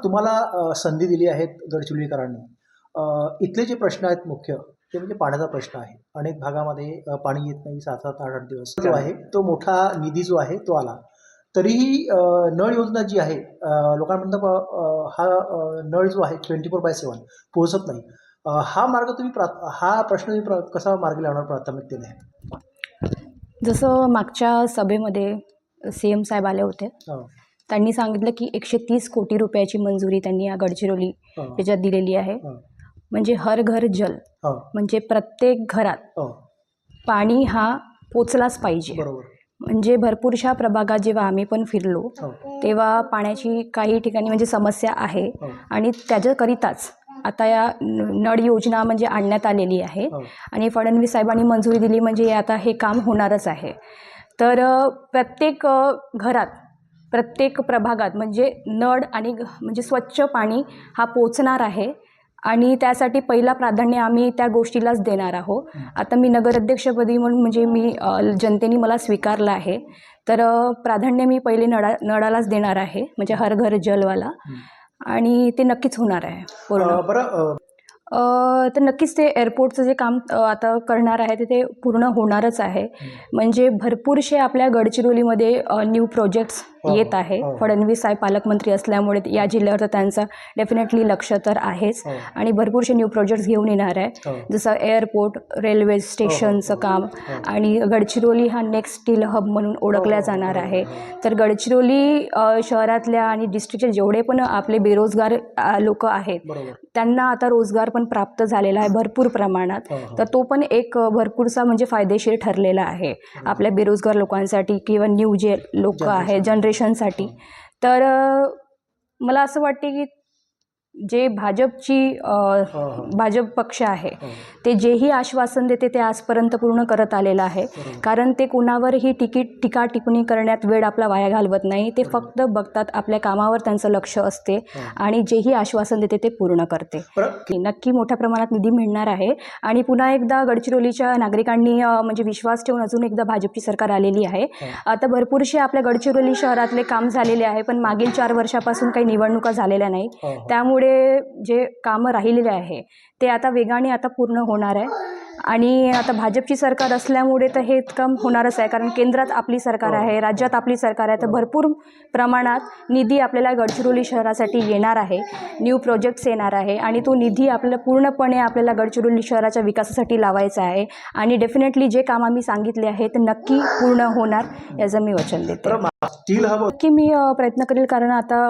तुम्हाला संधी दिली आहे गडचिरोलीकरांनी. इथले जे प्रश्न आहेत मुख्य ते म्हणजे पाण्याचा प्रश्न आहे. अनेक भागामध्ये पाणी येत नाही 7-7, 8-8 दिवस जो आहे तो मोठा निधी जो आहे तो आला. तरीही नळ योजना जी आहे लोकांपर्यंत हा नळ जो आहे 24/7 पोहोचत नाही. हा मार्ग तुम्ही हा प्रश्न तुम्ही कसा मार्गी लावणार प्राथमिकतेने? जसं मागच्या सभेमध्ये CM साहेब आले होते. त्यांनी सांगितलं की 130 कोटी रुपयाची मंजुरी त्यांनी या गडचिरोली याच्यात दिलेली आहे. म्हणजे हर घर जल, म्हणजे प्रत्येक घरात पाणी हा पोचलाच पाहिजे. म्हणजे भरपूरशा प्रभागात जेव्हा आम्ही पण फिरलो तेव्हा पाण्याची काही ठिकाणी म्हणजे समस्या आहे आणि त्याच्याकरिताच आता या नळ योजना म्हणजे आणण्यात आलेली आहे आणि फडणवीस साहेबांनी मंजुरी दिली म्हणजे आता हे काम होणारच आहे. तर प्रत्येक घरात प्रत्येक प्रभागात म्हणजे नळ आणि म्हणजे स्वच्छ पाणी हा पोचणार आहे आणि त्यासाठी पहिला प्राधान्य आम्ही त्या गोष्टीलाच देणार आहोत. आता मी नगराध्यक्षपदी म्हणून म्हणजे मी जनतेने मला स्वीकारलं आहे, तर प्राधान्य मी पहिले नळालाच देणार आहे, म्हणजे हर घर जलवाला, आणि ते नक्कीच होणार आहे पूर्ण. तर नक्कीच ते एअरपोर्टचं जे काम आता करणार आहे ते पूर्ण होणारच आहे. म्हणजे भरपूरसे आपल्या गडचिरोलीमध्ये न्यू प्रोजेक्ट्स येत आहे. फडणवीस साहेब पालकमंत्री असल्यामुळे या जिल्ह्यावर तर त्यांचं डेफिनेटली लक्ष तर आहेच आणि भरपूरसे न्यू प्रोजेक्ट्स घेऊन येणार आहे. जसं एअरपोर्ट, रेल्वे स्टेशनचं काम, आणि गडचिरोली हा नेक्स्ट स्टील हब म्हणून ओळखल्या जाणार आहे. तर गडचिरोली शहरातल्या आणि डिस्ट्रिक्टचे जेवढे पण आपले बेरोजगार लोक आहेत त्यांना आता रोजगार पण प्राप्त झालेला आहे भरपूर प्रमाणात. तर तो पण एक भरपूरसा म्हणजे फायदेशीर ठरलेला आहे आपल्या बेरोजगार लोकांसाठी किंवा न्यू जे लोक आहेत जनरेशनसाठी. तर मला असं वाटते की जे भाजप पक्ष आहे ते जेही आश्वासन देते ते आजपर्यंत पूर्ण करत आलेलं आहे. कारण ते कोणावरही टीका टिप्पणी करण्यात वेळ आपला वाया घालवत नाही. ते फक्त बघतात, आपल्या कामावर त्यांचं लक्ष असते आणि जेही आश्वासन देते ते पूर्ण करते. नक्की मोठ्या प्रमाणात निधी मिळणार आहे आणि पुन्हा एकदा गडचिरोलीच्या नागरिकांनी म्हणजे विश्वास ठेवून अजून एकदा भाजपची सरकार आलेली आहे. आता भरपूरसे आपल्या गडचिरोली शहरातले काम झालेले आहे, पण मागील 4 वर्षापासून काही निवडणुका झालेल्या नाही. त्यामुळे जे कामं राहिलेले आहे ते आता वेगाने आता पूर्ण होणार आहे आणि आता भाजपची सरकार असल्यामुळे तर हे काम होणारच आहे. कारण केंद्रात आपली सरकार आहे, राज्यात आपली सरकार आहे, तर भरपूर प्रमाणात निधी आपल्याला गडचिरोली शहरासाठी येणार आहे. न्यू प्रोजेक्ट्स येणार आहे आणि तो निधी आपल्याला पूर्णपणे आपल्याला गडचिरोली शहराच्या विकासासाठी लावायचा आहे आणि डेफिनेटली जे काम आम्ही सांगितले आहे ते नक्की पूर्ण होणार याचं मी वचन देते. की मी प्रयत्न करेल, कारण आता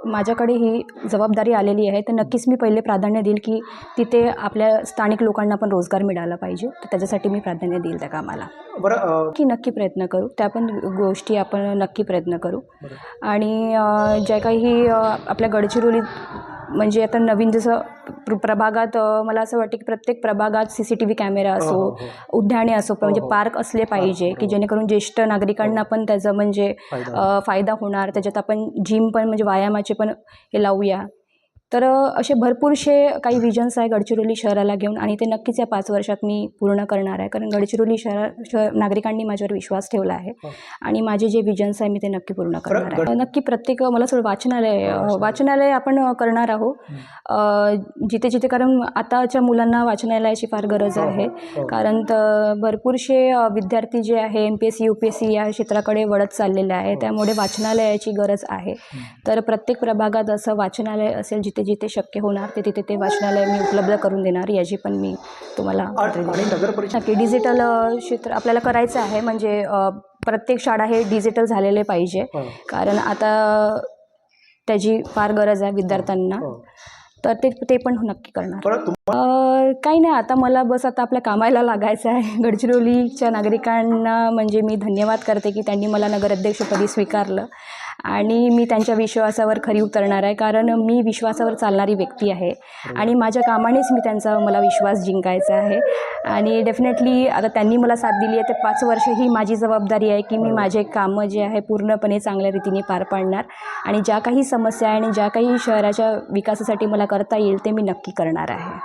माझ्याकडे ही जबाबदारी आलेली आहे. तर नक्कीच मी पहिले प्राधान्य देईल की तिथे आपल्या स्थानिक लोकांना पण रोजगार मिळाला पाहिजे, तर त्याच्यासाठी मी प्राधान्य देईल त्या कामाला. की नक्की प्रयत्न करू, त्या पण गोष्टी आपण नक्की प्रयत्न करू. आणि ज्या काही आपल्या गडचिरोलीत म्हणजे आता नवीन जसं प्रभागात मला असं वाटतं की प्रत्येक प्रभागात CCTV कॅमेरा असो, उद्याने असो, म्हणजे पार्क असले पाहिजे की जेणेकरून ज्येष्ठ नागरिकांना पण त्याचा म्हणजे फायदा होणार. त्याच्यात आपण जिम पण म्हणजे व्यायामाचे पण हे लावूया. तर असे भरपूरसे काही विजन्स आहे गडचिरोली शहराला घेऊन आणि ते नक्कीच या 5 वर्षात मी पूर्ण करणार आहे. कारण गडचिरोली नागरिकांनी माझ्यावर विश्वास ठेवला आहे आणि माझे जे विजन्स आहे मी ते नक्की पूर्ण करणार आहे. नक्की प्रत्येक मला थोडं वाचनालय आपण करणार आहोत जिथे जिथे, कारण आताच्या मुलांना वाचनालयाची फार गरज आहे. कारण भरपूरसे विद्यार्थी जे आहे MPSC UPSC या क्षेत्राकडे वळत चाललेले आहे, त्यामुळे वाचनालयाची गरज आहे. तर प्रत्येक प्रभागात असं वाचनालय असेल, जिथे जिथे शक्य होणार तिथे ते वाचनालय मी उपलब्ध करून देणार, याची पण मी तुम्हाला नक्की. डिजिटल क्षेत्र आपल्याला करायचं आहे, म्हणजे प्रत्येक शाळा हे डिजिटल झालेले पाहिजे, कारण आता त्याची फार गरज आहे विद्यार्थ्यांना. तर ते पण नक्की करणार. काही नाही, आता मला बस आता आपल्या कामाला लागायचं आहे. गडचिरोलीच्या नागरिकांना म्हणजे मी धन्यवाद करते की त्यांनी मला नगराध्यक्षपदी स्वीकारलं आणि मी त्यांच्या विश्वासावर खरी उतरणार आहे. कारण मी विश्वासावर चालणारी व्यक्ती आहे आणि माझ्या कामानेच मला विश्वास जिंकायचा आहे. आणि डेफिनेटली आता त्यांनी मला साथ दिली आहे, तर 5 वर्ष ही माझी जबाबदारी आहे की मी माझे कामं जे आहे पूर्णपणे चांगल्या रीतीने पार पाडणार आणि ज्या काही समस्या आहे आणि ज्या काही शहराच्या विकासासाठी मला करता येईल ते मी नक्की करणार आहे.